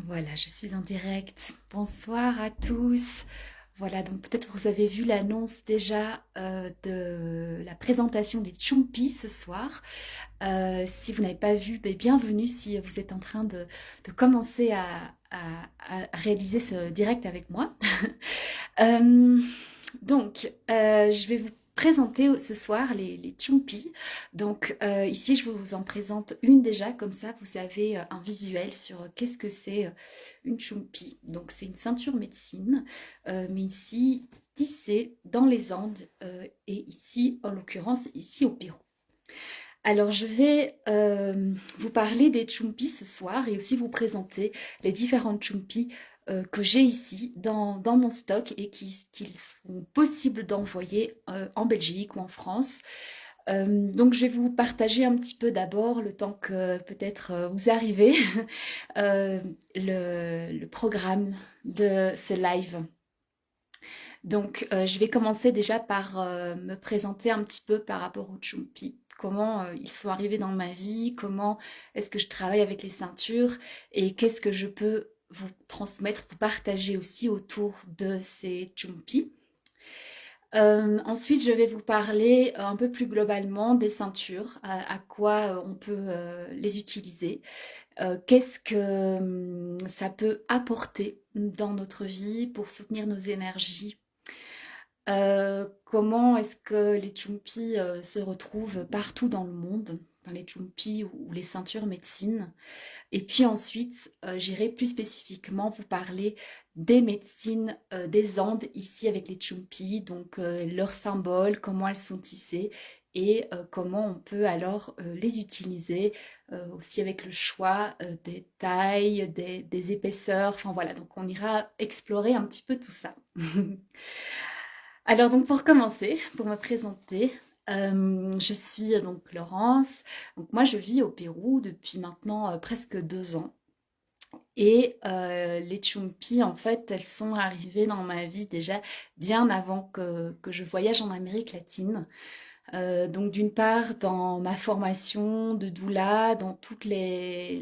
Voilà, je suis en direct. Bonsoir à tous. Voilà, donc peut-être vous avez vu l'annonce déjà de la présentation des Chumpis ce soir. Si vous n'avez pas vu, ben, bienvenue si vous êtes en train de commencer à réaliser ce direct avec moi. Euh, je vais vous présenter ce soir les Chumpis. Donc, ici, je vous en présente une déjà, comme ça, vous avez un visuel sur qu'est-ce que c'est une Chumpi. Donc, c'est une ceinture médecine, mais ici, tissée dans les Andes, et ici, en l'occurrence, ici au Pérou. Alors, je vais vous parler des chumpis ce soir et aussi vous présenter les différentes chumpis que j'ai ici dans mon stock et qu'il sont possibles d'envoyer en Belgique ou en France. Donc, je vais vous partager un petit peu d'abord, le temps que peut-être vous arrivez, euh, le programme de ce live. Donc, je vais commencer déjà par me présenter un petit peu par rapport aux Chumpy. Comment ils sont arrivés dans ma vie, comment est-ce que je travaille avec les ceintures et qu'est-ce que je peux vous transmettre, vous partager aussi autour de ces Chumpy. Ensuite, je vais vous parler un peu plus globalement des ceintures, à quoi on peut les utiliser, qu'est-ce que ça peut apporter dans notre vie pour soutenir nos énergies, comment est-ce que les Chumpis se retrouvent partout dans le monde, dans les Chumpis ou les ceintures médecine. Et puis ensuite, j'irai plus spécifiquement vous parler des médecines des Andes ici avec les Chumpis, donc leurs symboles, comment elles sont tissées et comment on peut alors les utiliser aussi avec le choix des tailles, des épaisseurs, enfin voilà, donc on ira explorer un petit peu tout ça. Alors donc pour commencer, pour me présenter, je suis donc Laurence. Donc moi je vis au Pérou depuis maintenant presque 2 ans. Et les Chumpis, en fait, elles sont arrivées dans ma vie déjà bien avant que je voyage en Amérique latine. Donc d'une part dans ma formation de doula, dans toutes les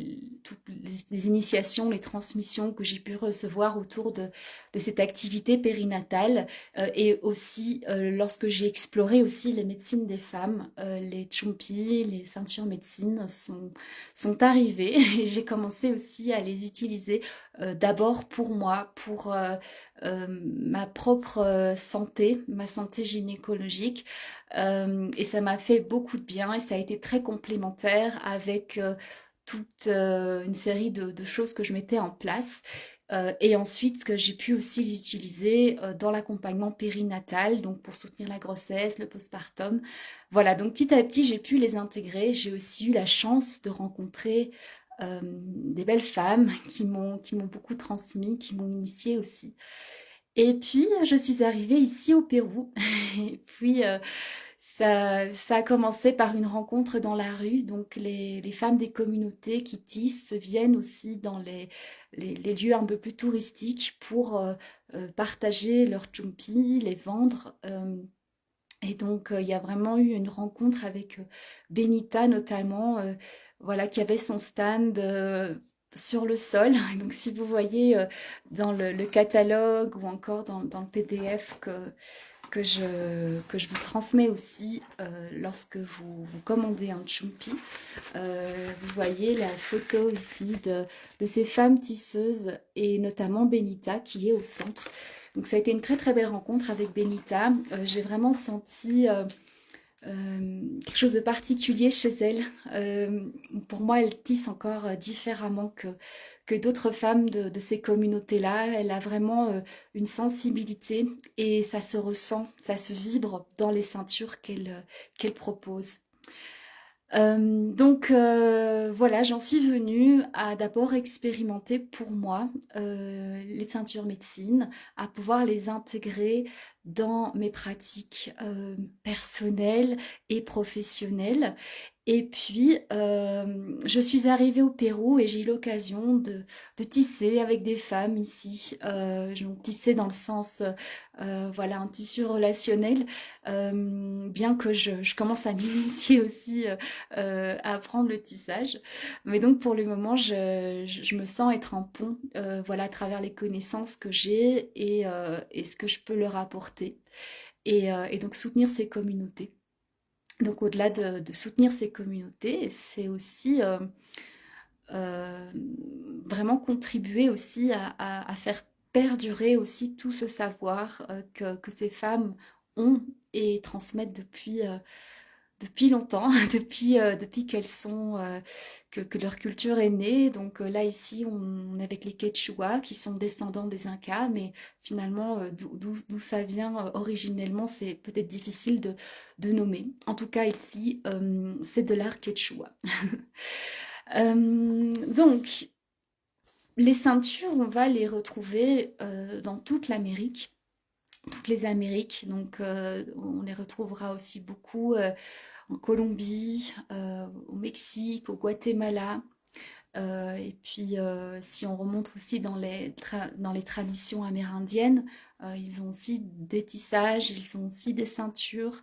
initiations, les transmissions que j'ai pu recevoir autour de cette activité périnatale, et aussi lorsque j'ai exploré aussi les médecines des femmes, les chumpis, les ceintures médecine sont arrivées et j'ai commencé aussi à les utiliser d'abord pour moi, pour ma propre santé, ma santé gynécologique. Et ça m'a fait beaucoup de bien et ça a été très complémentaire avec toute une série de choses que je mettais en place. Et ensuite, que j'ai pu aussi les utiliser dans l'accompagnement périnatal, donc pour soutenir la grossesse, le postpartum. Voilà, donc petit à petit, j'ai pu les intégrer. J'ai aussi eu la chance de rencontrer des belles femmes qui m'ont beaucoup transmis, qui m'ont initiée aussi. Et puis, je suis arrivée ici au Pérou. Et puis, ça a commencé par une rencontre dans la rue. Donc, les femmes des communautés qui tissent viennent aussi dans les lieux un peu plus touristiques pour partager leurs chumpis, les vendre. Et donc, il y a vraiment eu une rencontre avec Benita, notamment, voilà, qui avait son stand sur le sol. Et donc, si vous voyez dans le catalogue ou encore dans le PDF que je vous transmets aussi lorsque vous commandez un chumpi. Vous voyez la photo ici de ces femmes tisseuses et notamment Benita qui est au centre. Donc ça a été une très très belle rencontre avec Benita. J'ai vraiment senti quelque chose de particulier chez elle. Pour moi, elle tisse encore différemment que d'autres femmes de ces communautés-là. Elle a vraiment une sensibilité et ça se ressent, ça se vibre dans les ceintures qu'elle propose. Voilà, j'en suis venue à d'abord expérimenter pour moi les ceintures médecine, à pouvoir les intégrer dans mes pratiques personnelles et professionnelles. Et puis, je suis arrivée au Pérou et j'ai eu l'occasion de tisser avec des femmes ici. Donc tisser dans le sens, voilà, un tissu relationnel, bien que je commence à m'initier aussi à apprendre le tissage. Mais donc pour le moment, je me sens être un pont, voilà, à travers les connaissances que j'ai et ce que je peux leur apporter. Et donc soutenir ces communautés. Donc au-delà de soutenir ces communautés, c'est aussi euh, vraiment contribuer aussi à faire perdurer aussi tout ce savoir que ces femmes ont et transmettent depuis longtemps, depuis qu'elles sont, que leur culture est née. Donc là, ici, on est avec les Quechua, qui sont descendants des Incas, mais finalement, d'où ça vient originellement, c'est peut-être difficile de nommer. En tout cas, ici, c'est de l'art Quechua. Donc, les ceintures, on va les retrouver dans toute l'Amérique, toutes les Amériques. Donc, on les retrouvera aussi beaucoup en Colombie, au Mexique, au Guatemala. Et puis, si on remonte aussi dans les traditions amérindiennes, ils ont aussi des tissages, ils ont aussi des ceintures.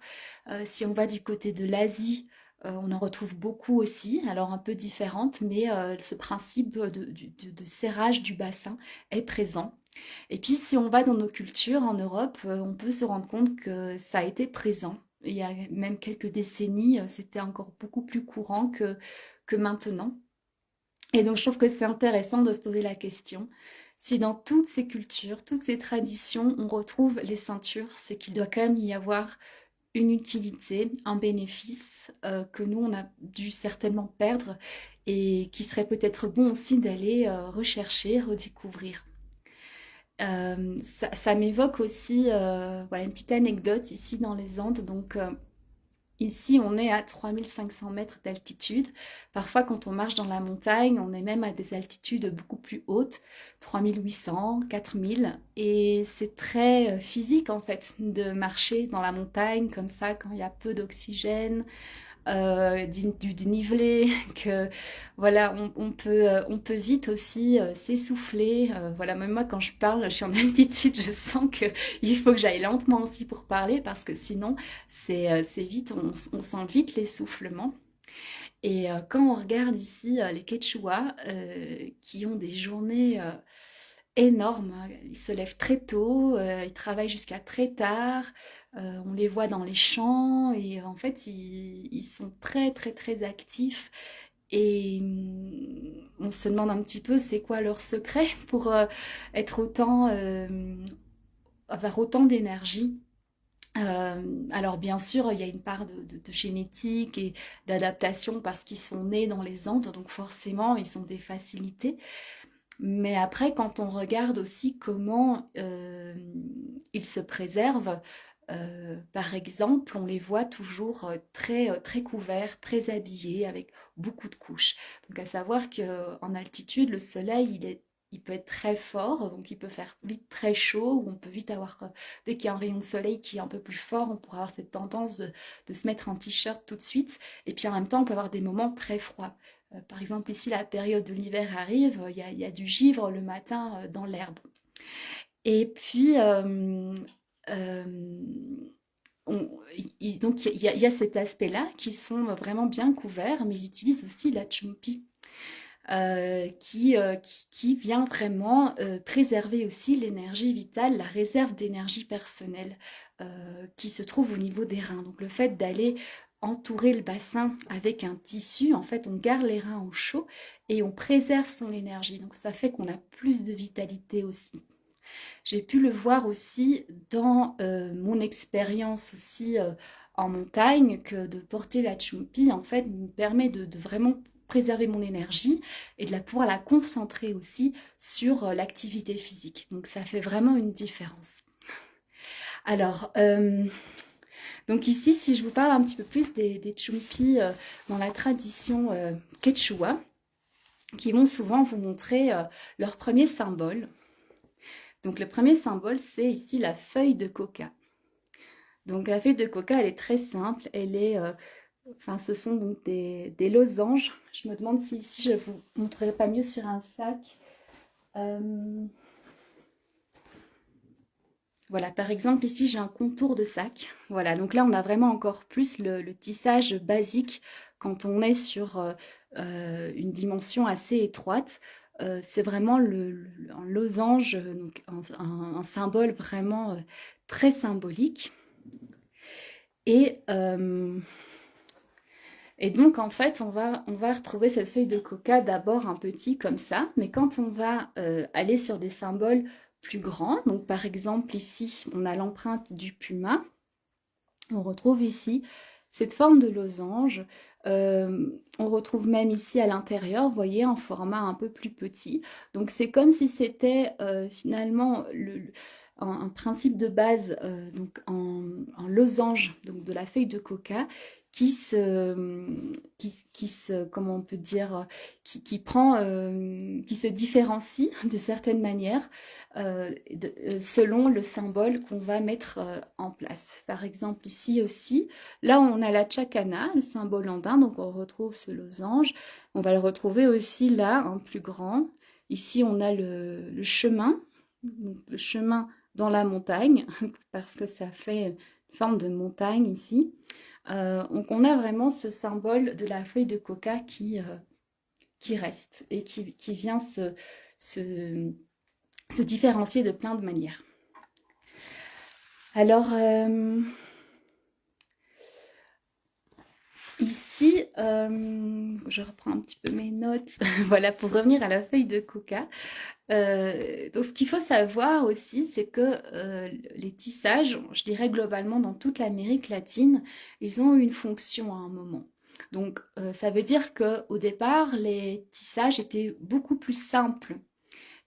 Si on va du côté de l'Asie, on en retrouve beaucoup aussi, alors un peu différentes, mais ce principe de serrage du bassin est présent. Et puis, si on va dans nos cultures en Europe, on peut se rendre compte que ça a été présent. Il y a même quelques décennies, c'était encore beaucoup plus courant que maintenant. Et donc, je trouve que c'est intéressant de se poser la question. Si dans toutes ces cultures, toutes ces traditions, on retrouve les ceintures, c'est qu'il doit quand même y avoir une utilité, un bénéfice que nous, on a dû certainement perdre et qui serait peut-être bon aussi d'aller rechercher, redécouvrir. Ça m'évoque aussi voilà, une petite anecdote ici dans les Andes. Donc, ici, on est à 3500 mètres d'altitude. Parfois, quand on marche dans la montagne, on est même à des altitudes beaucoup plus hautes, 3800, 4000. Et c'est très physique, en fait, de marcher dans la montagne comme ça, quand il y a peu d'oxygène, du dénivelé, que voilà, on peut vite aussi s'essouffler. Voilà, même moi quand je parle, je suis en altitude, je sens que il faut que j'aille lentement aussi pour parler parce que sinon c'est vite, on sent vite l'essoufflement. Et quand on regarde ici les Quechua qui ont des journées énormes, hein, ils se lèvent très tôt, ils travaillent jusqu'à très tard, on les voit dans les champs et en fait ils sont très très très actifs et on se demande un petit peu c'est quoi leur secret pour être autant, avoir autant d'énergie. Alors bien sûr, il y a une part de génétique et d'adaptation parce qu'ils sont nés dans les Andes, donc forcément, ils ont des facilités. Mais après, quand on regarde aussi comment ils se préservent, par exemple, on les voit toujours très couverts, très habillés, avec beaucoup de couches. Donc à savoir qu'en altitude, le soleil, il peut être très fort, donc il peut faire vite très chaud, ou on peut vite avoir, dès qu'il y a un rayon de soleil qui est un peu plus fort, on pourra avoir cette tendance de se mettre en t-shirt tout de suite. Et puis en même temps, on peut avoir des moments très froids. Par exemple, ici, la période de l'hiver arrive, il y a du givre le matin dans l'herbe. Et puis, euh, donc, il y a cet aspect-là qui sont vraiment bien couverts, mais ils utilisent aussi la chumpi. Qui vient vraiment préserver aussi l'énergie vitale, la réserve d'énergie personnelle qui se trouve au niveau des reins. Donc le fait d'aller entourer le bassin avec un tissu, en fait on garde les reins au chaud et on préserve son énergie. Donc ça fait qu'on a plus de vitalité aussi. J'ai pu le voir aussi dans mon expérience aussi en montagne, que de porter la chumpi, en fait, me permet de vraiment préserver mon énergie et pouvoir la concentrer aussi sur l'activité physique. Donc ça fait vraiment une différence. Alors, donc ici, si je vous parle un petit peu plus des chumpi dans la tradition quechua, qui vont souvent vous montrer leur premier symbole. Donc le premier symbole, c'est ici la feuille de coca. Donc la feuille de coca, elle est très simple, elle est Enfin, ce sont donc des losanges. Je me demande si ici je vous montrerai pas mieux sur un sac. Euh, voilà, par exemple, ici j'ai un contour de sac. Voilà, donc là on a vraiment encore plus le tissage basique quand on est sur une dimension assez étroite. C'est vraiment un losange, donc un symbole vraiment très symbolique. Et, euh, et donc, en fait, on va retrouver cette feuille de coca d'abord un petit comme ça, mais quand on va aller sur des symboles plus grands, donc par exemple ici, on a l'empreinte du puma, on retrouve ici cette forme de losange, on retrouve même ici à l'intérieur, vous voyez, en format un peu plus petit. Donc c'est comme si c'était finalement un principe de base donc en losange donc de la feuille de coca comment on peut dire, qui se différencie de certaines manières selon le symbole qu'on va mettre en place. Par exemple, ici aussi, là on a la chakana, le symbole andin, donc on retrouve ce losange. On va le retrouver aussi là, en plus grand. Ici, on a le chemin, donc le chemin dans la montagne, parce que ça fait une forme de montagne ici. Donc on a vraiment ce symbole de la feuille de coca qui reste et qui vient se, se différencier de plein de manières. Alors, ici, je reprends un petit peu mes notes, voilà, pour revenir à la feuille de coca. Donc, ce qu'il faut savoir aussi, c'est que les tissages, je dirais globalement dans toute l'Amérique latine, ils ont eu une fonction à un moment. Donc, ça veut dire qu'au départ, les tissages étaient beaucoup plus simples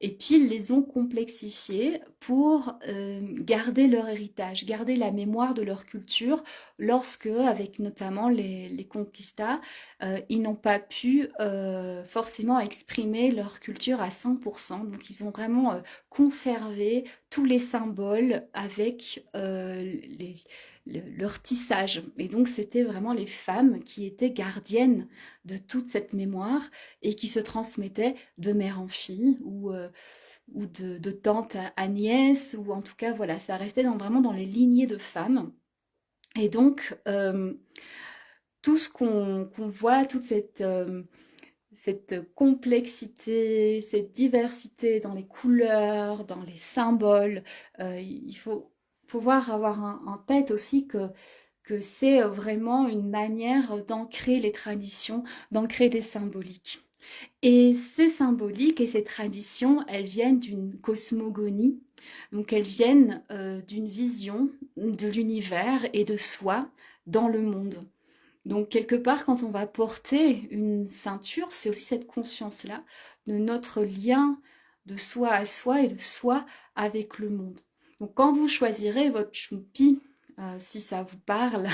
et puis, ils les ont complexifiés pour garder leur héritage, garder la mémoire de leur culture lorsque, avec notamment les conquistas, ils n'ont pas pu forcément exprimer leur culture à 100%. Donc, ils ont vraiment conservé tous les symboles avec leur tissage. Et donc, c'était vraiment les femmes qui étaient gardiennes de toute cette mémoire et qui se transmettaient de mère en fille ou de tante à nièce, ou en tout cas, voilà, ça restait vraiment dans les lignées de femmes. Et donc, tout ce qu'on voit, toute cette complexité, cette diversité dans les couleurs, dans les symboles, il faut pouvoir avoir en tête aussi que c'est vraiment une manière d'ancrer les traditions, d'ancrer les symboliques. Et ces symboliques et ces traditions, elles viennent d'une cosmogonie, donc elles viennent d'une vision de l'univers et de soi dans le monde. Donc quelque part, quand on va porter une ceinture, c'est aussi cette conscience-là de notre lien de soi à soi et de soi avec le monde. Donc quand vous choisirez votre choupi, si ça vous parle,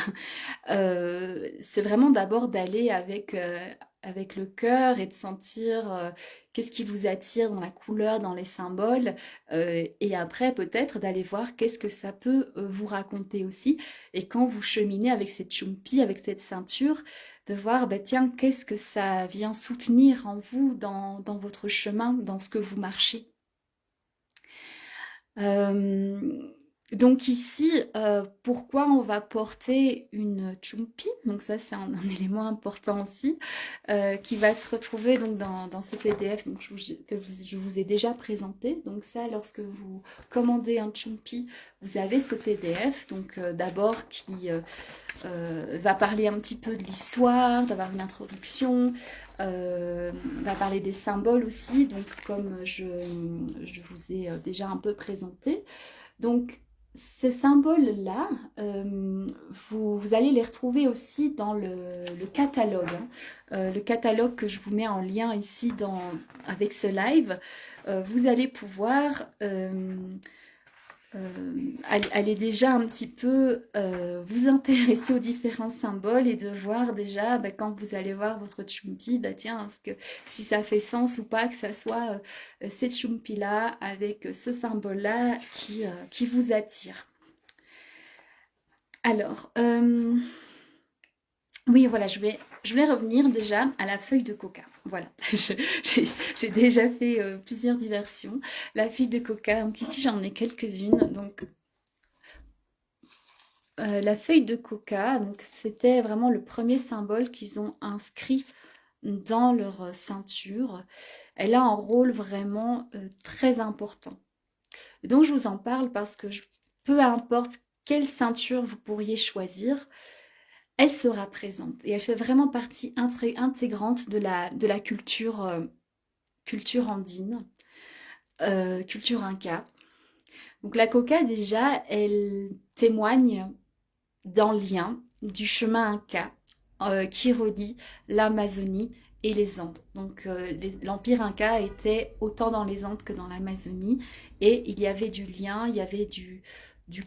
c'est vraiment d'abord d'aller avec le cœur et de sentir qu'est-ce qui vous attire dans la couleur, dans les symboles, et après peut-être d'aller voir qu'est-ce que ça peut vous raconter aussi. Et quand vous cheminez avec cette chumpi, avec cette ceinture, de voir, bah, tiens, qu'est-ce que ça vient soutenir en vous, dans votre chemin, dans ce que vous marchez. Euh, donc ici, pourquoi on va porter une chumpi? Donc ça, c'est un élément important aussi, qui va se retrouver donc dans ce PDF donc, je vous ai déjà présenté. Donc ça, lorsque vous commandez un chumpi, vous avez ce PDF. Donc d'abord qui va parler un petit peu de l'histoire, d'avoir une introduction, va parler des symboles aussi, donc comme je vous ai déjà un peu présenté. Donc ces symboles-là, vous allez les retrouver aussi dans le catalogue. Hein. Le catalogue que je vous mets en lien ici avec ce live, vous allez pouvoir allez déjà un petit peu vous intéresser aux différents symboles et de voir déjà bah, quand vous allez voir votre chumpi, bah tiens, si ça fait sens ou pas que ça soit cette chumpi-là avec ce symbole-là qui vous attire. Alors, Oui, voilà, je voulais revenir déjà à la feuille de coca. Voilà, j'ai déjà fait plusieurs diversions. La feuille de coca, donc ici j'en ai quelques-unes. Donc la feuille de coca, donc c'était vraiment le premier symbole qu'ils ont inscrit dans leur ceinture. Elle a un rôle vraiment très important. Donc je vous en parle parce que peu importe quelle ceinture vous pourriez choisir, elle sera présente et elle fait vraiment partie intégrante de la culture, culture andine, culture inca. Donc la coca déjà, elle témoigne d'un lien du chemin inca qui relie l'Amazonie et les Andes. Donc l'empire inca était autant dans les Andes que dans l'Amazonie et il y avait du lien, il y avait du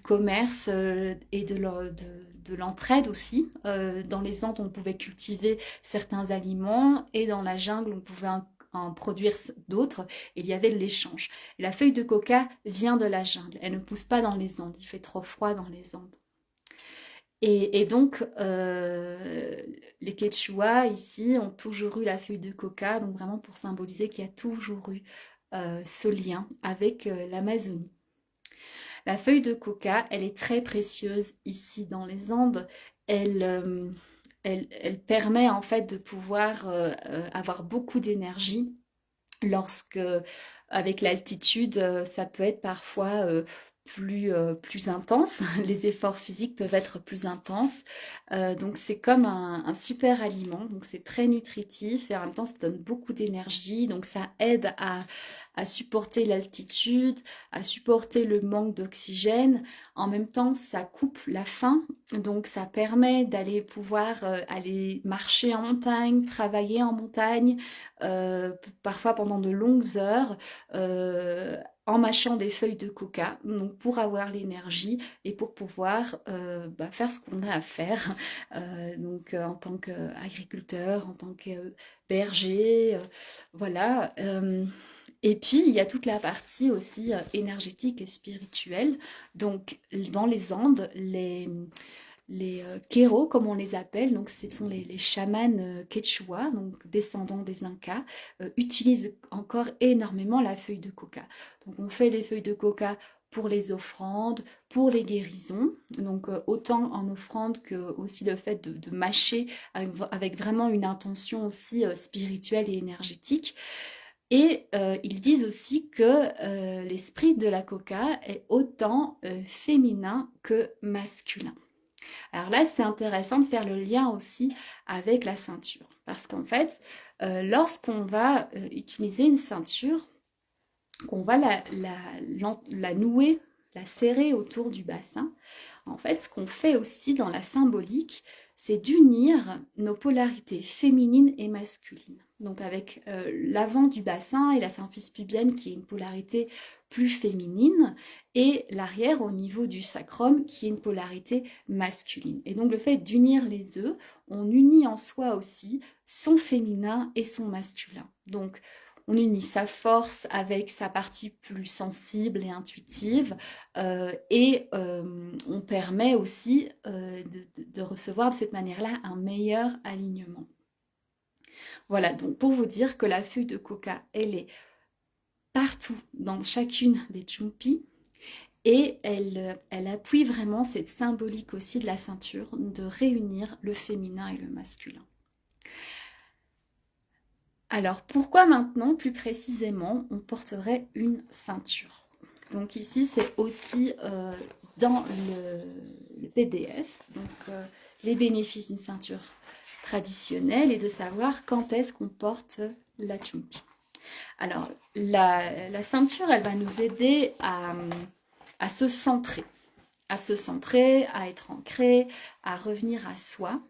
commerce et de l'entraide aussi. Dans les Andes, on pouvait cultiver certains aliments et dans la jungle, on pouvait en produire d'autres. Il y avait de l'échange. La feuille de coca vient de la jungle. Elle ne pousse pas dans les Andes. Il fait trop froid dans les Andes. Et donc, les Quechua ici ont toujours eu la feuille de coca, donc vraiment pour symboliser qu'il y a toujours eu ce lien avec l'Amazonie. La feuille de coca, elle est très précieuse ici dans les Andes. Elle, elle permet en fait de pouvoir avoir beaucoup d'énergie lorsque, avec l'altitude, ça peut être parfois plus intense. Les efforts physiques peuvent être plus intenses. Donc c'est comme un super aliment. Donc c'est très nutritif et en même temps ça donne beaucoup d'énergie. Donc ça aide à supporter l'altitude, à supporter le manque d'oxygène. En même temps, ça coupe la faim. Donc ça permet d'aller pouvoir aller marcher en montagne, travailler en montagne, parfois pendant de longues heures, en mâchant des feuilles de coca, donc pour avoir l'énergie et pour pouvoir faire ce qu'on a à faire, en tant qu'agriculteur, en tant que berger, voilà. Et puis, il y a toute la partie aussi énergétique et spirituelle. Donc, dans les Andes, les kéros, comme on les appelle, donc ce sont les chamans quechua, donc descendants des Incas, utilisent encore énormément la feuille de coca. Donc on fait les feuilles de coca pour les offrandes, pour les guérisons, donc autant en offrande que aussi le fait de mâcher avec vraiment une intention aussi spirituelle et énergétique. Et ils disent aussi que l'esprit de la coca est autant féminin que masculin. Alors là, c'est intéressant de faire le lien aussi avec la ceinture. Parce qu'en fait, lorsqu'on va utiliser une ceinture, qu'on va la nouer, la serrer autour du bassin, en fait, ce qu'on fait aussi dans la symbolique, c'est d'unir nos polarités féminines et masculines. Donc avec l'avant du bassin et la symphyse pubienne qui est une polarité plus féminine et l'arrière au niveau du sacrum qui est une polarité masculine. Et donc le fait d'unir les deux, on unit en soi aussi son féminin et son masculin. Donc on unit sa force avec sa partie plus sensible et intuitive on permet aussi de recevoir de cette manière-là un meilleur alignement. Voilà, donc pour vous dire que la feuille de coca, elle est partout dans chacune des chumpis et elle appuie vraiment cette symbolique aussi de la ceinture de réunir le féminin et le masculin. Alors pourquoi maintenant, plus précisément, on porterait une ceinture? Donc ici, c'est aussi dans le PDF, donc les bénéfices d'une ceinture traditionnelle et de savoir quand est-ce qu'on porte la chumpi. Alors la ceinture, elle va nous aider à se centrer, à être ancré, à revenir à soi.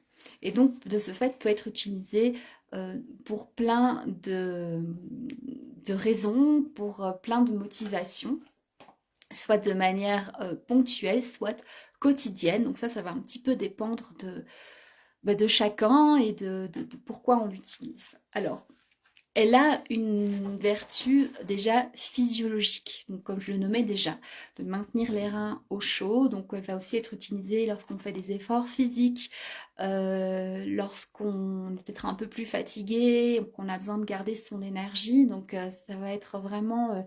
Et donc, de ce fait, peut être utilisée pour plein de raisons, pour plein de motivations, soit de manière ponctuelle, soit quotidienne. Donc ça va un petit peu dépendre de chacun et de pourquoi on l'utilise. Alors, Elle a une vertu déjà physiologique, donc comme je le nommais déjà, de maintenir les reins au chaud. Donc elle va aussi être utilisée lorsqu'on fait des efforts physiques, lorsqu'on est peut-être un peu plus fatigué, qu'on a besoin de garder son énergie. Donc ça va être vraiment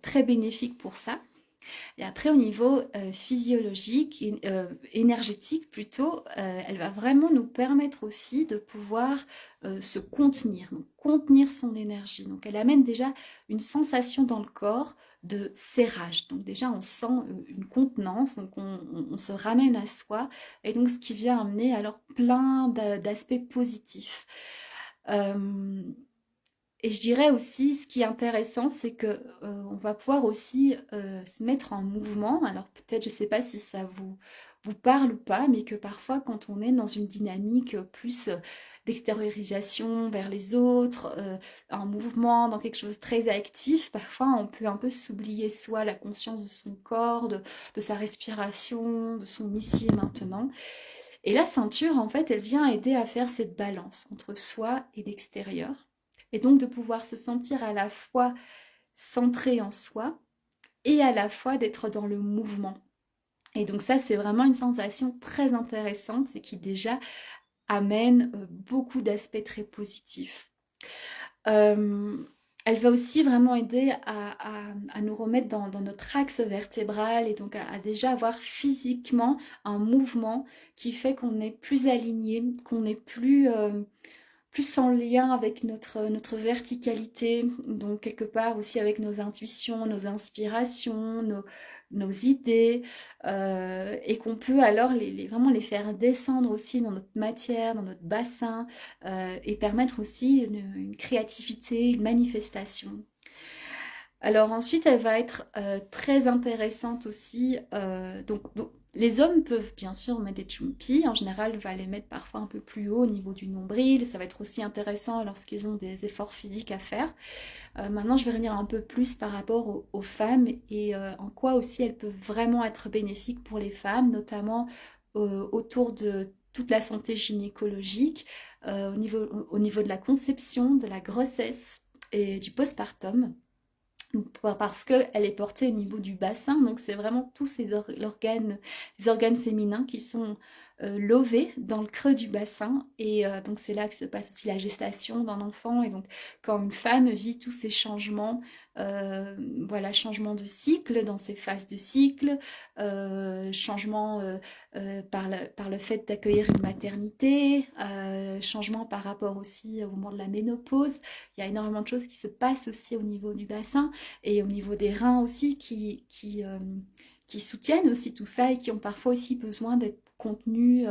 très bénéfique pour ça. Et après, au niveau physiologique, énergétique plutôt, elle va vraiment nous permettre aussi de pouvoir se contenir, donc contenir son énergie. Donc elle amène déjà une sensation dans le corps de serrage. Donc déjà, on sent une contenance, donc on se ramène à soi, et donc ce qui vient amener alors plein d'aspects positifs. Euh, et je dirais aussi, ce qui est intéressant, c'est que on va pouvoir aussi se mettre en mouvement. Alors peut-être, je ne sais pas si ça vous parle ou pas, mais que parfois, quand on est dans une dynamique plus d'extériorisation vers les autres, en mouvement, dans quelque chose de très actif, parfois on peut un peu s'oublier soi, la conscience de son corps, de sa respiration, de son ici et maintenant. Et la ceinture, en fait, elle vient aider à faire cette balance entre soi et l'extérieur. Et donc de pouvoir se sentir à la fois centré en soi et à la fois d'être dans le mouvement. Et donc ça, c'est vraiment une sensation très intéressante et qui déjà amène beaucoup d'aspects très positifs. Euh, Elle va aussi vraiment aider à nous remettre dans notre axe vertébral et donc à déjà avoir physiquement un mouvement qui fait qu'on est plus aligné, qu'on est plus en lien avec notre verticalité, donc quelque part aussi avec nos intuitions, nos inspirations, nos idées, et qu'on peut alors vraiment les faire descendre aussi dans notre matière, dans notre bassin, et permettre aussi une créativité, une manifestation. Alors ensuite, elle va être très intéressante aussi. Donc, les hommes peuvent bien sûr mettre des chumpis. En général, on va les mettre parfois un peu plus haut au niveau du nombril. Ça va être aussi intéressant lorsqu'ils ont des efforts physiques à faire. Maintenant, je vais revenir un peu plus par rapport aux femmes et en quoi aussi elles peuvent vraiment être bénéfiques pour les femmes, notamment autour de toute la santé gynécologique, au niveau de la conception, de la grossesse et du postpartum parce qu'elle est portée au niveau du bassin, donc c'est vraiment tous les organes féminins qui sont lovés dans le creux du bassin, et donc c'est là que se passe aussi la gestation d'un enfant, et donc quand une femme vit tous ces changements, voilà, changement de cycle dans ses phases de cycle, changement par le fait d'accueillir une maternité, changement par rapport aussi au moment de la ménopause, il y a énormément de choses qui se passent aussi au niveau du bassin et au niveau des reins aussi qui soutiennent aussi tout ça et qui ont parfois aussi besoin d'être contenus,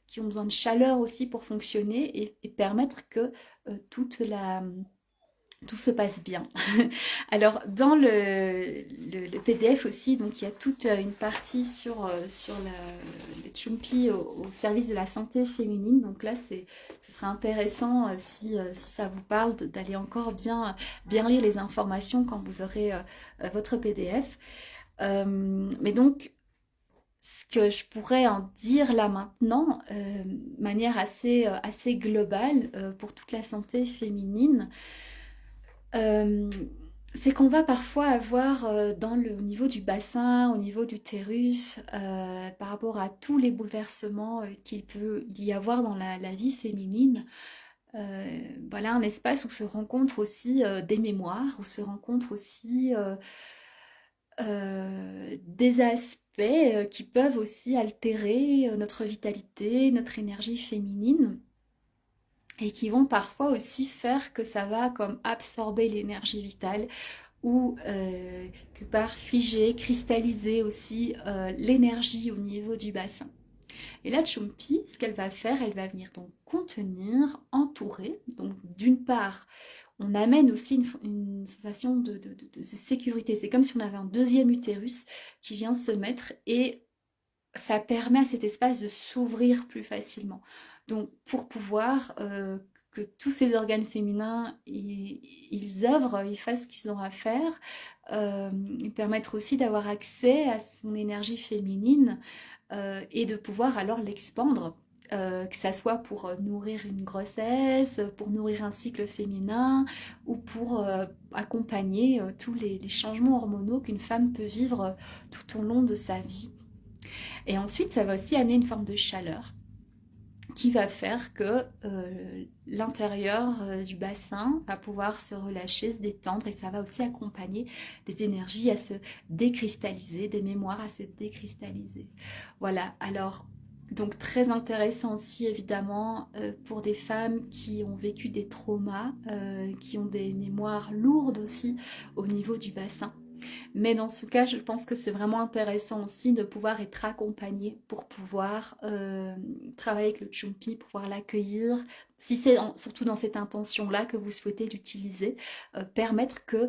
qui ont besoin de chaleur aussi pour fonctionner et permettre que toute la, tout se passe bien. Alors, dans le PDF aussi, donc il y a toute une partie sur les Chumpi au service de la santé féminine. Donc là, ce serait intéressant, si ça vous parle, d'aller encore bien lire les informations quand vous aurez votre PDF. Mais donc, ce que je pourrais en dire là maintenant, de manière assez globale pour toute la santé féminine, euh, c'est qu'on va parfois avoir au niveau du bassin, au niveau du l'utérus, par rapport à tous les bouleversements qu'il peut y avoir dans la vie féminine, voilà un espace où se rencontrent aussi des mémoires, où se rencontrent aussi des aspects qui peuvent aussi altérer notre vitalité, notre énergie féminine et qui vont parfois aussi faire que ça va comme absorber l'énergie vitale ou que par figer, cristalliser aussi l'énergie au niveau du bassin. Et la Chumpi, ce qu'elle va faire, elle va venir donc contenir, entourer. Donc d'une part, on amène aussi une sensation de sécurité. C'est comme si on avait un deuxième utérus qui vient se mettre et ça permet à cet espace de s'ouvrir plus facilement. Donc pour pouvoir que tous ces organes féminins, ils œuvrent, ils fassent ce qu'ils ont à faire, ils permettent aussi d'avoir accès à son énergie féminine et de pouvoir alors l'expandre que ça soit pour nourrir une grossesse, pour nourrir un cycle féminin ou pour accompagner tous les changements hormonaux qu'une femme peut vivre tout au long de sa vie. Et ensuite, ça va aussi amener une forme de chaleur qui va faire que l'intérieur du bassin va pouvoir se relâcher, se détendre et ça va aussi accompagner des énergies à se décristalliser, des mémoires à se décristalliser. Voilà, alors donc très intéressant aussi évidemment pour des femmes qui ont vécu des traumas, qui ont des mémoires lourdes aussi au niveau du bassin. Mais dans ce cas, je pense que c'est vraiment intéressant aussi de pouvoir être accompagné pour pouvoir travailler avec le Chumpi, pouvoir l'accueillir. Si c'est surtout dans cette intention-là que vous souhaitez l'utiliser, permettre que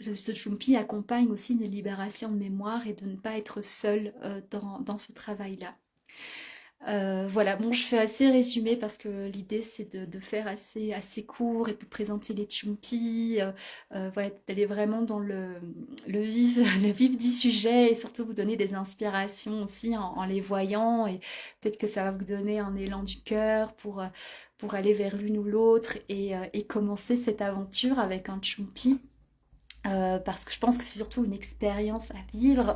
ce Chumpi accompagne aussi une libération de mémoire et de ne pas être seul dans ce travail-là. Voilà, bon, je fais assez résumé parce que l'idée c'est de faire assez court et de vous présenter les Chumpis, voilà, d'aller vraiment dans le vif, le vif du sujet et surtout vous donner des inspirations aussi en les voyant et peut-être que ça va vous donner un élan du cœur pour aller vers l'une ou l'autre et commencer cette aventure avec un Chumpi. Parce que je pense que c'est surtout une expérience à vivre.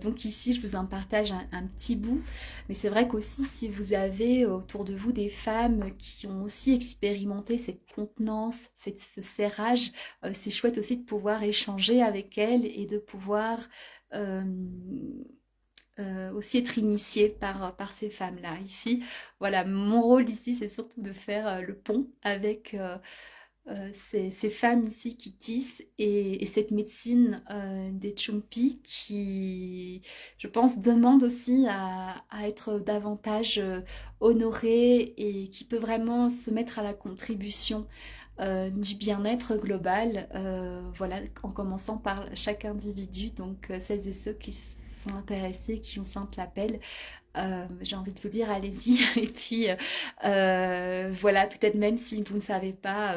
Donc ici, je vous en partage un petit bout. Mais c'est vrai qu'aussi, si vous avez autour de vous des femmes qui ont aussi expérimenté cette contenance, ce serrage, c'est chouette aussi de pouvoir échanger avec elles et de pouvoir euh, aussi être initié par ces femmes-là. Ici, voilà, mon rôle ici, c'est surtout de faire le pont avec ces femmes ici qui tissent et cette médecine des Chumpi qui, je pense, demande aussi à être davantage honorée et qui peut vraiment se mettre à la contribution du bien-être global, voilà, en commençant par chaque individu, donc celles et ceux qui sont intéressés, qui ont senti l'appel, j'ai envie de vous dire, allez-y. Et puis, voilà, peut-être même si vous ne savez pas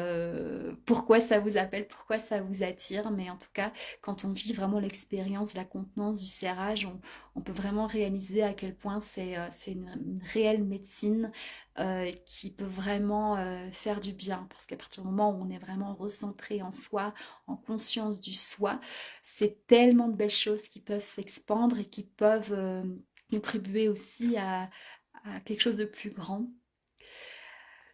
pourquoi ça vous appelle, pourquoi ça vous attire, mais en tout cas, quand on vit vraiment l'expérience, la contenance du serrage, on peut vraiment réaliser à quel point c'est une réelle médecine qui peut vraiment faire du bien. Parce qu'à partir du moment où on est vraiment recentré en soi, en conscience du soi, c'est tellement de belles choses qui peuvent s'expandre et qui peuvent contribuer aussi à quelque chose de plus grand.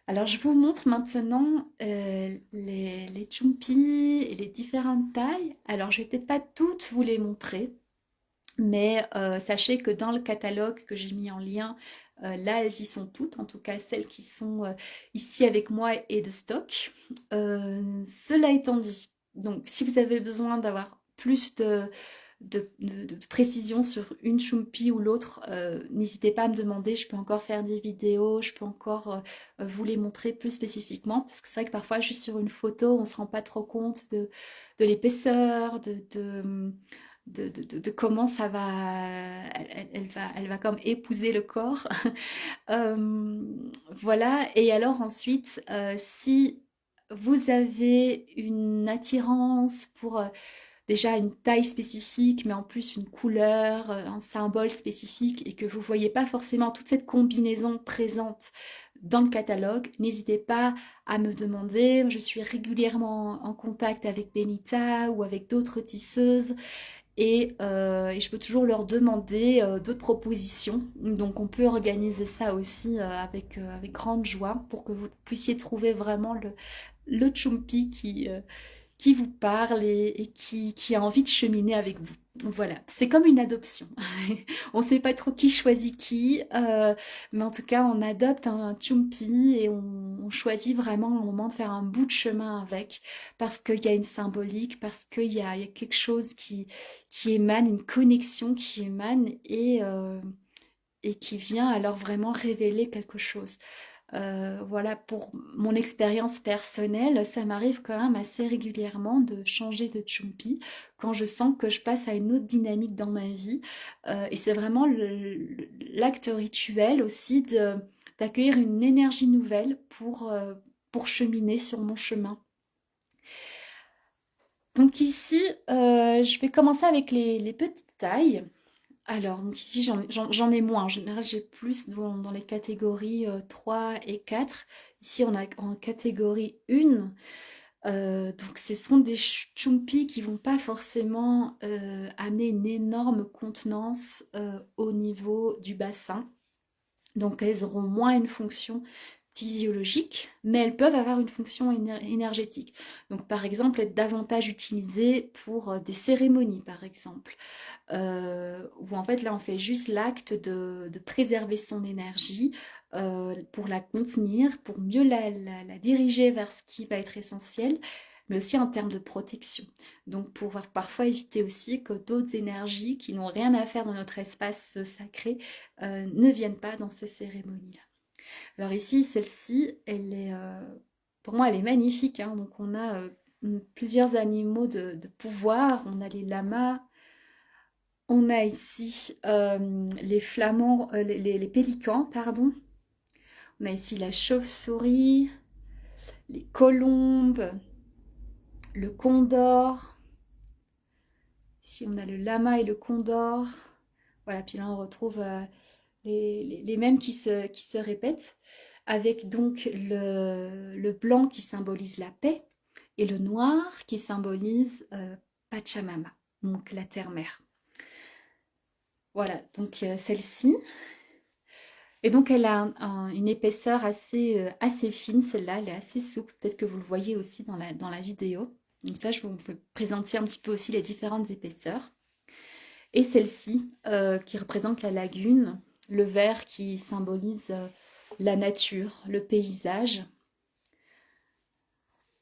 Alors, je vous montre maintenant les chumpis et les différentes tailles. Alors, je vais peut-être pas toutes vous les montrer, mais sachez que dans le catalogue que j'ai mis en lien, là, elles y sont toutes, en tout cas celles qui sont ici avec moi et de stock. Cela étant dit, donc si vous avez besoin d'avoir plus de précision sur une choumpie ou l'autre, n'hésitez pas à me demander, je peux encore faire des vidéos, je peux encore vous les montrer plus spécifiquement, parce que c'est vrai que parfois juste sur une photo, on ne se rend pas trop compte de l'épaisseur, de comment ça va, elle va comme épouser le corps. Voilà, et alors ensuite, si vous avez une attirance pour déjà une taille spécifique, mais en plus une couleur, un symbole spécifique, et que vous ne voyez pas forcément toute cette combinaison présente dans le catalogue, n'hésitez pas à me demander. Je suis régulièrement en contact avec Benita ou avec d'autres tisseuses et je peux toujours leur demander d'autres propositions. Donc on peut organiser ça aussi avec grande joie pour que vous puissiez trouver vraiment le chumpi qui vous parle et qui a envie de cheminer avec vous. Voilà, c'est comme une adoption. On ne sait pas trop qui choisit qui, mais en tout cas, on adopte un chumpi et on choisit vraiment un moment de faire un bout de chemin avec, parce qu'il y a une symbolique, parce qu'il y a quelque chose qui émane, une connexion qui émane et qui vient alors vraiment révéler quelque chose. Voilà, pour mon expérience personnelle, ça m'arrive quand même assez régulièrement de changer de chumpi quand je sens que je passe à une autre dynamique dans ma vie. Et c'est vraiment l'acte rituel aussi d'accueillir une énergie nouvelle pour cheminer sur mon chemin. Donc ici, je vais commencer avec les petites tailles. Alors, donc ici, j'en ai moins. En général, j'ai plus dans les catégories 3 et 4. Ici, on a en catégorie 1. Donc, ce sont des chumpis qui vont pas forcément amener une énorme contenance au niveau du bassin. Donc, elles auront moins une fonction physiologique, mais elles peuvent avoir une fonction énergétique. Donc, par exemple, être davantage utilisées pour des cérémonies, par exemple. Où en fait là on fait juste l'acte de préserver son énergie pour la contenir, pour mieux la diriger vers ce qui va être essentiel, mais aussi en termes de protection. Donc pour parfois éviter aussi que d'autres énergies qui n'ont rien à faire dans notre espace sacré ne viennent pas dans ces cérémonies-là. Alors ici, celle-ci, elle est, pour moi, elle est magnifique, hein. Donc on a plusieurs animaux de pouvoir. On a les lamas, on a ici les flamands, les pélicans, pardon. On a ici la chauve-souris, les colombes, le condor. Ici, on a le lama et le condor. Voilà, puis là, on retrouve les mêmes qui se répètent, avec donc le blanc qui symbolise la paix et le noir qui symbolise Pachamama, donc la terre-mère. Voilà, donc celle-ci. Et donc elle a une épaisseur assez fine, celle-là, elle est assez souple. Peut-être que vous le voyez aussi dans la vidéo. Donc ça, je vais vous présenter un petit peu aussi les différentes épaisseurs. Et celle-ci, qui représente la lagune, le vert qui symbolise la nature, le paysage.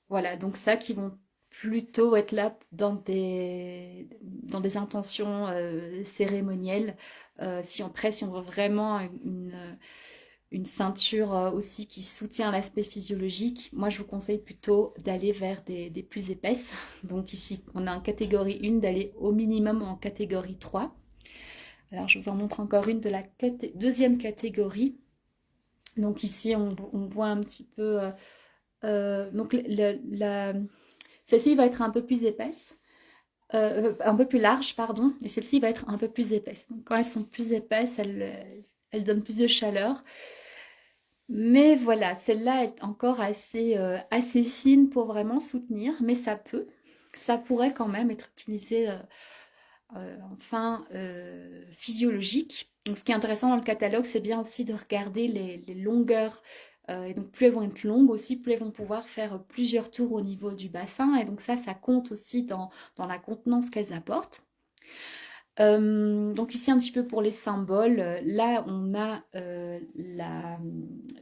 Voilà, donc ça qui vont plutôt être là dans des intentions cérémonielles. Si on veut vraiment une ceinture aussi qui soutient l'aspect physiologique, moi je vous conseille plutôt d'aller vers des plus épaisses. Donc ici, on a en catégorie 1 d'aller au minimum en catégorie 3. Alors je vous en montre encore une de la deuxième catégorie. Donc ici, on voit un petit peu... donc celle-ci va être un peu plus épaisse. Un peu plus large, pardon, et celle-ci va être un peu plus épaisse. Donc quand elles sont plus épaisses, elles donnent plus de chaleur. Mais voilà, celle-là est encore assez fine pour vraiment soutenir, mais ça pourrait quand même être utilisé en fin physiologique. Donc ce qui est intéressant dans le catalogue, c'est bien aussi de regarder les longueurs. Et donc plus elles vont être longues aussi, plus elles vont pouvoir faire plusieurs tours au niveau du bassin. Et donc ça compte aussi dans la contenance qu'elles apportent. Donc ici un petit peu pour les symboles, là on a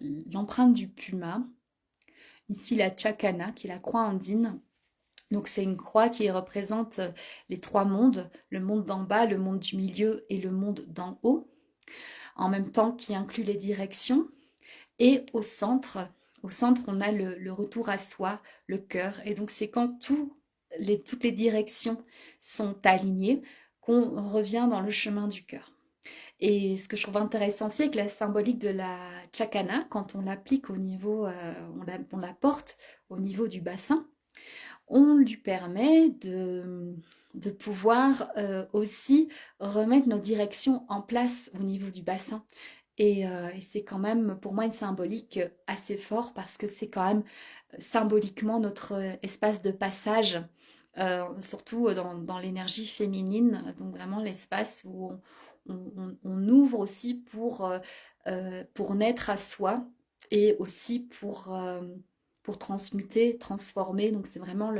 l'empreinte du puma, ici la chacana qui est la croix andine. Donc c'est une croix qui représente les trois mondes, le monde d'en bas, le monde du milieu et le monde d'en haut, en même temps qui inclut les directions. Et au centre on a le retour à soi, le cœur. Et donc c'est quand toutes les directions sont alignées qu'on revient dans le chemin du cœur. Et ce que je trouve intéressant aussi avec la symbolique de la chakana, quand on l'applique au niveau, on la porte au niveau du bassin, on lui permet de pouvoir aussi remettre nos directions en place au niveau du bassin. Et c'est quand même pour moi une symbolique assez fort parce que c'est quand même symboliquement notre espace de passage, surtout dans l'énergie féminine, donc vraiment l'espace où on ouvre aussi pour naître à soi et aussi pour transmuter, transformer. Donc c'est vraiment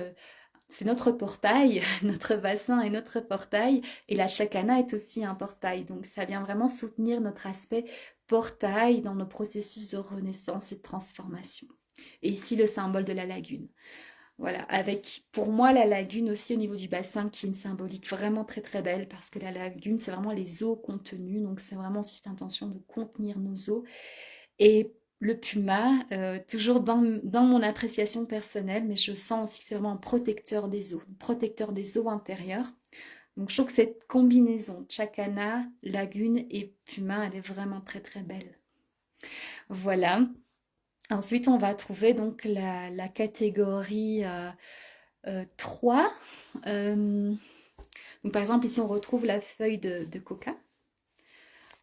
c'est notre portail, notre bassin est notre portail, et la chakana est aussi un portail. Donc ça vient vraiment soutenir notre aspect portail dans nos processus de renaissance et de transformation. Et ici le symbole de la lagune. Voilà, avec pour moi la lagune aussi au niveau du bassin qui est une symbolique vraiment très très belle parce que la lagune c'est vraiment les eaux contenues, donc c'est vraiment aussi cette intention de contenir nos eaux. Et le puma, toujours dans mon appréciation personnelle, mais je sens aussi que c'est vraiment un protecteur des eaux intérieures. Donc je trouve que cette combinaison chakana, lagune et puma, elle est vraiment très très belle. Voilà. Ensuite, on va trouver donc la catégorie 3. Donc, par exemple, ici, on retrouve la feuille de coca.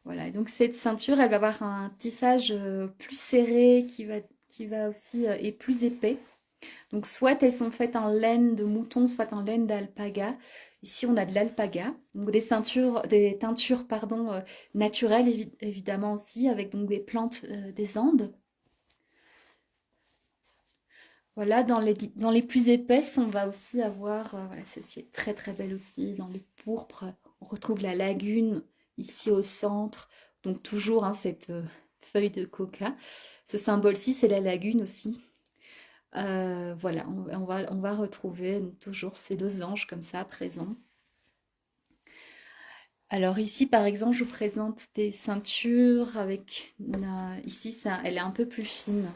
Voilà, et donc cette ceinture, elle va avoir un tissage plus serré qui va aussi et plus épais. Donc soit elles sont faites en laine de mouton, soit en laine d'alpaga. Ici, on a de l'alpaga, donc des teintures pardon, naturelles évidemment aussi, avec donc des plantes des Andes. Voilà, dans les plus épaisses, on va aussi avoir, voilà, celle-ci est très très belle aussi, dans les pourpres, on retrouve la lagune ici au centre, donc toujours hein, cette feuille de coca. Ce symbole-ci, c'est la lagune aussi. Voilà, on va retrouver donc, toujours ces losanges comme ça présents. Alors ici, par exemple, je vous présente des ceintures avec, ici, elle est un peu plus fine.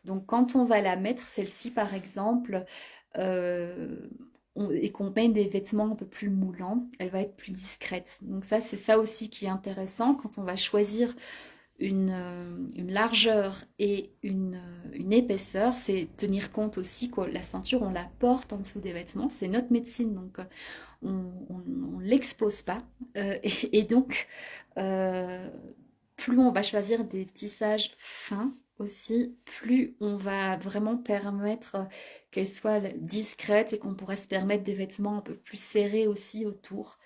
Donc quand on va la mettre, celle-ci par exemple, euh, et qu'on met des vêtements un peu plus moulants, elle va être plus discrète. Donc ça, c'est ça aussi qui est intéressant quand on va choisir une largeur et une épaisseur, c'est tenir compte aussi que la ceinture, on la porte en dessous des vêtements, c'est notre médecine, donc on ne l'expose pas. Et donc, euh, plus on va choisir des tissages fins aussi, plus on va vraiment permettre qu'elle soit discrète et qu'on pourra se permettre des vêtements un peu plus serrés aussi autour.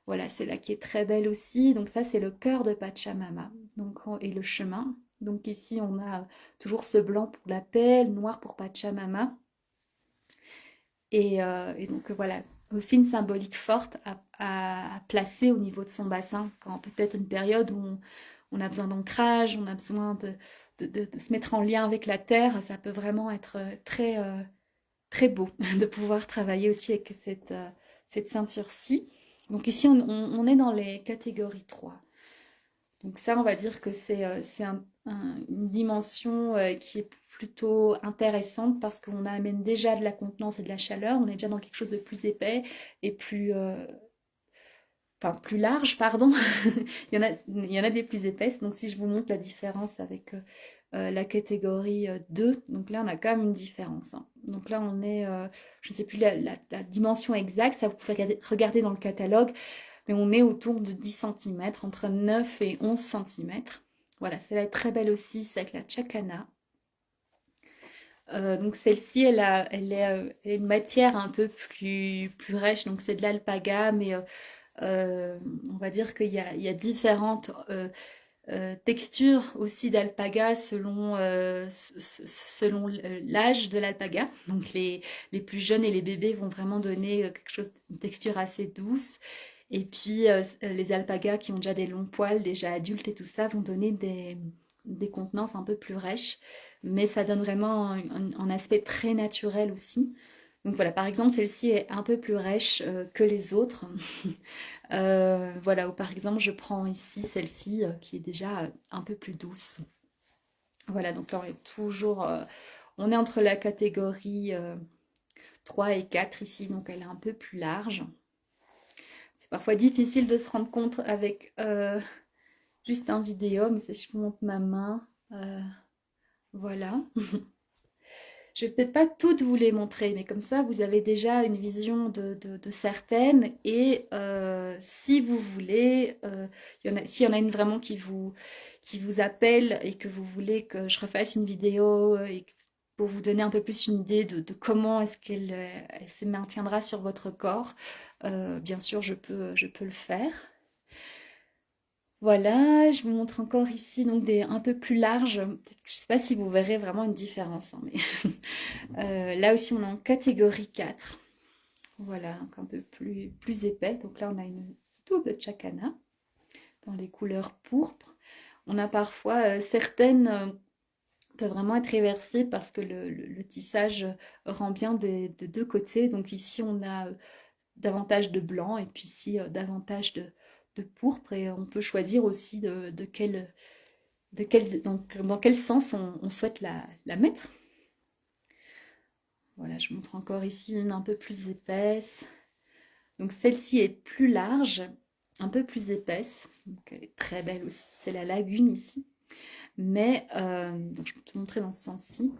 Voilà, c'est là qui est très belle aussi. Donc ça, c'est le cœur de Pachamama donc, et le chemin. Donc ici, on a toujours ce blanc pour la paix, le noir pour Pachamama. Et donc voilà, aussi une symbolique forte à placer au niveau de son bassin, quand peut-être une période où on a besoin d'ancrage, on a besoin de se mettre en lien avec la terre, ça peut vraiment être très beau de pouvoir travailler aussi avec cette ceinture-ci. Donc ici, on est dans les catégories 3. Donc ça, on va dire que c'est une dimension qui est plutôt intéressante parce qu'on amène déjà de la contenance et de la chaleur, on est déjà dans quelque chose de plus épais et enfin, plus large, pardon. Il y en a des plus épaisses. Donc si je vous montre la différence avec la catégorie 2, donc là on a quand même une différence, hein. Donc là on est, je ne sais plus la dimension exacte, ça vous pouvez regarder dans le catalogue, mais on est autour de 10 centimètres, entre 9 et 11 centimètres. Voilà, celle-là est très belle aussi, c'est avec la chacana. Donc celle-ci, elle est une matière un peu plus rêche, donc c'est de l'alpaga, mais on va dire il y a différentes textures aussi d'alpaga selon l'âge de l'alpaga. Donc les plus jeunes et les bébés vont vraiment donner quelque chose, une texture assez douce. Et puis les alpagas qui ont déjà des longs poils, déjà adultes et tout ça, vont donner des contenances un peu plus rêches. Mais ça donne vraiment un aspect très naturel aussi. Donc voilà, par exemple, celle-ci est un peu plus rêche que les autres. Voilà, ou par exemple, je prends ici celle-ci qui est déjà un peu plus douce. Voilà, donc là, on est toujours, on est entre la catégorie 3 et 4 ici, donc elle est un peu plus large. C'est parfois difficile de se rendre compte avec juste un vidéo, mais si je vous montre ma main, voilà. Je vais peut-être pas toutes vous les montrer, mais comme ça, vous avez déjà une vision de certaines. Et si vous voulez, s'il y en a une vraiment qui vous appelle et que vous voulez que je refasse une vidéo pour vous donner un peu plus une idée de comment est-ce elle se maintiendra sur votre corps, bien sûr, je peux le faire. Voilà, je vous montre encore ici donc des un peu plus larges. Je ne sais pas si vous verrez vraiment une différence, hein, mais là aussi, on est en catégorie 4. Voilà, donc un peu plus épais. Donc là, on a une double chacana dans les couleurs pourpres. On a parfois certaines peuvent vraiment être réversibles parce que le tissage rend bien de deux côtés. Donc ici, on a davantage de blanc et puis ici, davantage de pourpre. Et on peut choisir aussi dans quel sens on souhaite la mettre. Voilà, je montre encore ici une un peu plus épaisse. Donc celle-ci est plus large, un peu plus épaisse. Donc elle est très belle aussi. C'est la lagune ici. Mais donc je peux te montrer dans ce sens-ci.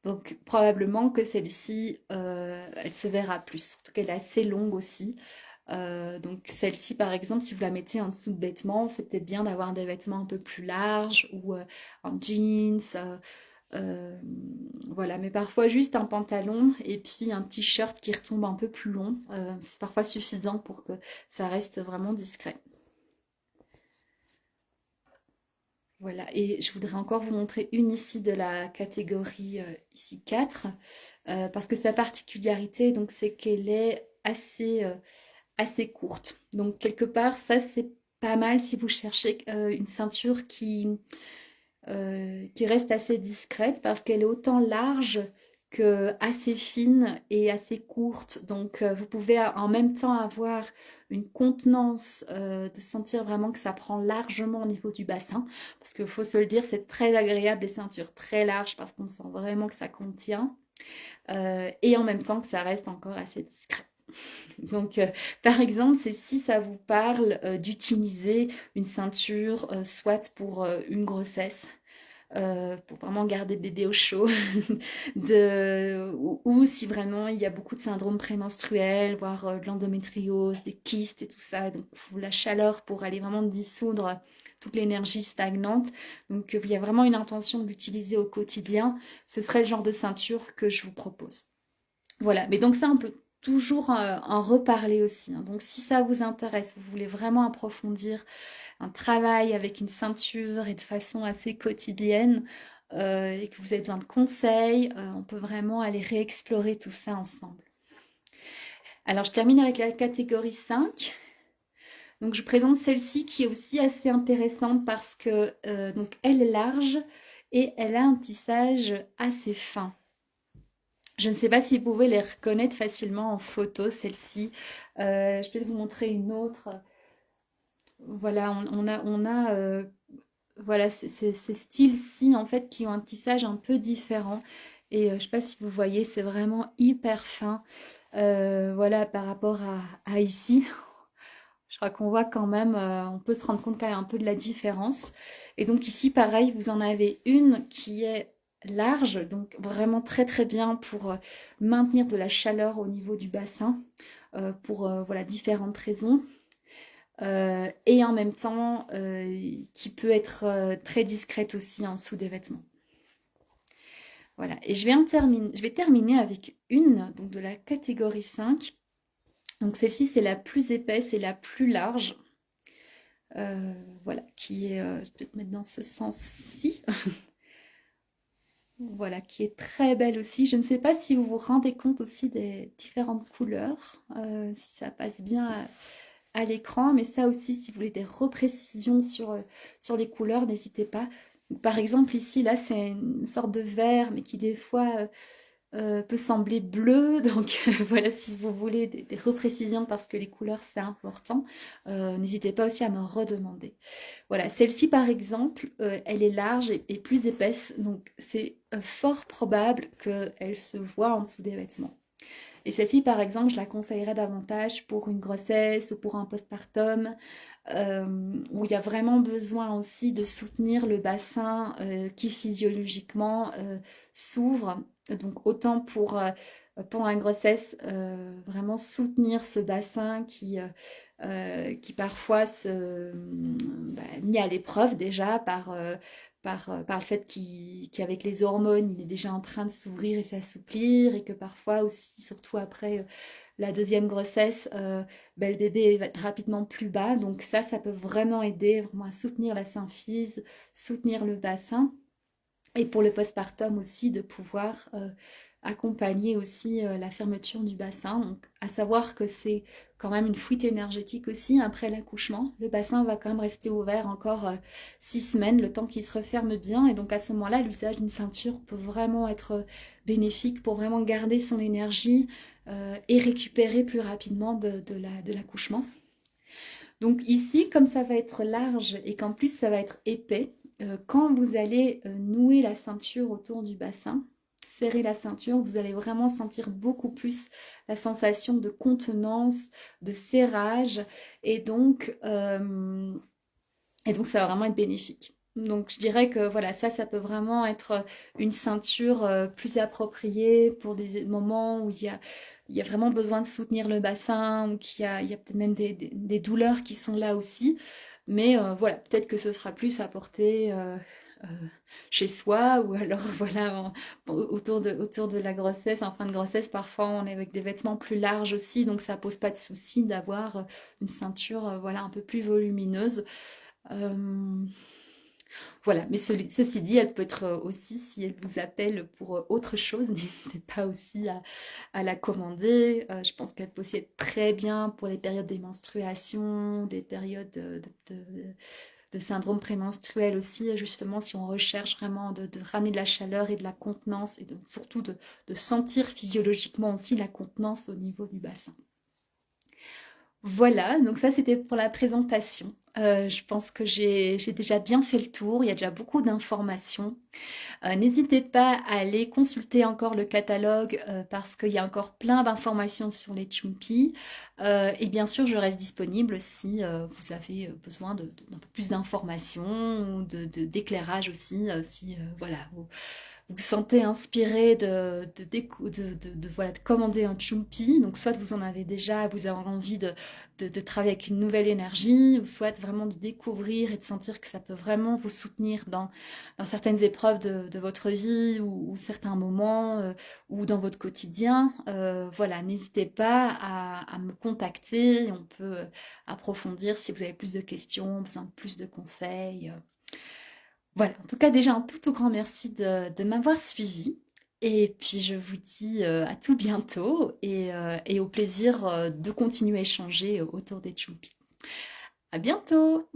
Donc probablement que celle-ci, elle se verra plus. Surtout qu'elle est assez longue aussi. Donc celle-ci, par exemple, si vous la mettez en dessous de vêtements, c'est peut-être bien d'avoir des vêtements un peu plus larges ou en jeans. Euh, voilà, mais parfois juste un pantalon et puis un t-shirt qui retombe un peu plus long, c'est parfois suffisant pour que ça reste vraiment discret. Voilà, et je voudrais encore vous montrer une ici de la catégorie ici 4, parce que sa particularité, donc, c'est qu'elle est assez courte. Donc quelque part, ça c'est pas mal si vous cherchez une ceinture qui reste assez discrète parce qu'elle est autant large que assez fine et assez courte. Donc vous pouvez en même temps avoir une contenance, de sentir vraiment que ça prend largement au niveau du bassin. Parce qu'il faut se le dire, c'est très agréable les ceintures très larges parce qu'on sent vraiment que ça contient. Et en même temps que ça reste encore assez discret. Donc, par exemple, c'est si ça vous parle d'utiliser une ceinture, soit pour une grossesse, pour vraiment garder bébé au chaud, ou si vraiment il y a beaucoup de syndrome prémenstruel, voire de l'endométriose, des kystes et tout ça, donc il faut la chaleur pour aller vraiment dissoudre toute l'énergie stagnante. Donc, il y a vraiment une intention de l'utiliser au quotidien. Ce serait le genre de ceinture que je vous propose. Voilà, mais donc ça, on peut toujours en reparler aussi, hein. Donc si ça vous intéresse, vous voulez vraiment approfondir un travail avec une ceinture et de façon assez quotidienne, et que vous avez besoin de conseils, on peut vraiment aller réexplorer tout ça ensemble. Alors je termine avec la catégorie 5. Donc je présente celle-ci qui est aussi assez intéressante parce que donc elle est large et elle a un tissage assez fin. Je ne sais pas si vous pouvez les reconnaître facilement en photo, celle-ci. Je vais vous montrer une autre. Voilà, voilà, ces styles-ci, en fait, qui ont un tissage un peu différent. Et je ne sais pas si vous voyez, c'est vraiment hyper fin. Voilà, par rapport à ici. Je crois qu'on voit quand même, on peut se rendre compte quand même un peu de la différence. Et donc ici, pareil, vous en avez une qui est large, donc vraiment très très bien pour maintenir de la chaleur au niveau du bassin, pour voilà, différentes raisons. Et en même temps, qui peut être très discrète aussi en dessous des vêtements. Voilà, et je vais terminer avec une donc de la catégorie 5. Donc celle-ci, c'est la plus épaisse et la plus large. Voilà, qui est, je vais te mettre dans ce sens-ci, voilà, qui est très belle aussi. Je ne sais pas si vous vous rendez compte aussi des différentes couleurs, si ça passe bien à l'écran, mais ça aussi, si vous voulez des reprécisions sur les couleurs, n'hésitez pas. Par exemple, ici, là, c'est une sorte de vert, mais qui des fois peut sembler bleu. Donc voilà, si vous voulez des reprécisions parce que les couleurs c'est important, n'hésitez pas aussi à me redemander. Voilà, celle-ci par exemple, elle est large et plus épaisse, donc c'est fort probable qu'elle se voit en dessous des vêtements. Et celle-ci, par exemple, je la conseillerais davantage pour une grossesse ou pour un postpartum, où il y a vraiment besoin aussi de soutenir le bassin qui physiologiquement s'ouvre. Donc autant pour la grossesse, vraiment soutenir ce bassin qui parfois mis à l'épreuve déjà par le fait qu'avec les hormones, il est déjà en train de s'ouvrir et s'assouplir, et que parfois aussi, surtout après la deuxième grossesse, le bébé va être rapidement plus bas. Donc ça peut vraiment aider vraiment à soutenir la symphyse, soutenir le bassin. Et pour le postpartum aussi, de pouvoir accompagner aussi la fermeture du bassin. Donc, à savoir que c'est quand même une fuite énergétique aussi après l'accouchement. Le bassin va quand même rester ouvert encore 6 semaines, le temps qu'il se referme bien. Et donc à ce moment-là, l'usage d'une ceinture peut vraiment être bénéfique pour vraiment garder son énergie et récupérer plus rapidement de l'accouchement. Donc ici, comme ça va être large et qu'en plus ça va être épais, quand vous allez nouer la ceinture autour du bassin, serrer la ceinture, vous allez vraiment sentir beaucoup plus la sensation de contenance, de serrage, et donc, euh, et donc ça va vraiment être bénéfique. Donc je dirais que voilà, ça peut vraiment être une ceinture plus appropriée pour des moments où il y a vraiment besoin de soutenir le bassin ou il y a peut-être même des douleurs qui sont là aussi. Mais voilà, peut-être que ce sera plus apporté euh, chez soi ou alors voilà, autour de la grossesse, en fin de grossesse, parfois on est avec des vêtements plus larges aussi, donc ça pose pas de souci d'avoir une ceinture voilà, un peu plus volumineuse. Euh, voilà, mais ceci dit, elle peut être aussi, si elle vous appelle pour autre chose, n'hésitez pas aussi à la commander. Je pense qu'elle peut aussi être très bien pour les périodes des menstruations, des périodes de syndrome prémenstruel aussi, justement, si on recherche vraiment de ramener de la chaleur et de la contenance, et surtout de sentir physiologiquement aussi la contenance au niveau du bassin. Voilà, donc ça c'était pour la présentation. Je pense que j'ai déjà bien fait le tour, il y a déjà beaucoup d'informations. N'hésitez pas à aller consulter encore le catalogue parce qu'il y a encore plein d'informations sur les Chumpy. Et bien sûr, je reste disponible si vous avez besoin d'un peu plus d'informations ou d'éclairage aussi. Si voilà, vous sentez inspiré voilà, de commander un Chumpi, donc soit vous en avez déjà, vous avez envie de travailler avec une nouvelle énergie, ou soit vraiment de découvrir et de sentir que ça peut vraiment vous soutenir dans certaines épreuves de votre vie ou certains moments ou dans votre quotidien. Voilà, n'hésitez pas à me contacter, on peut approfondir si vous avez plus de questions, besoin de plus de conseils. Voilà, en tout cas déjà un tout grand merci de m'avoir suivi. Et puis je vous dis à tout bientôt et au plaisir de continuer à échanger autour des Choupi. À bientôt!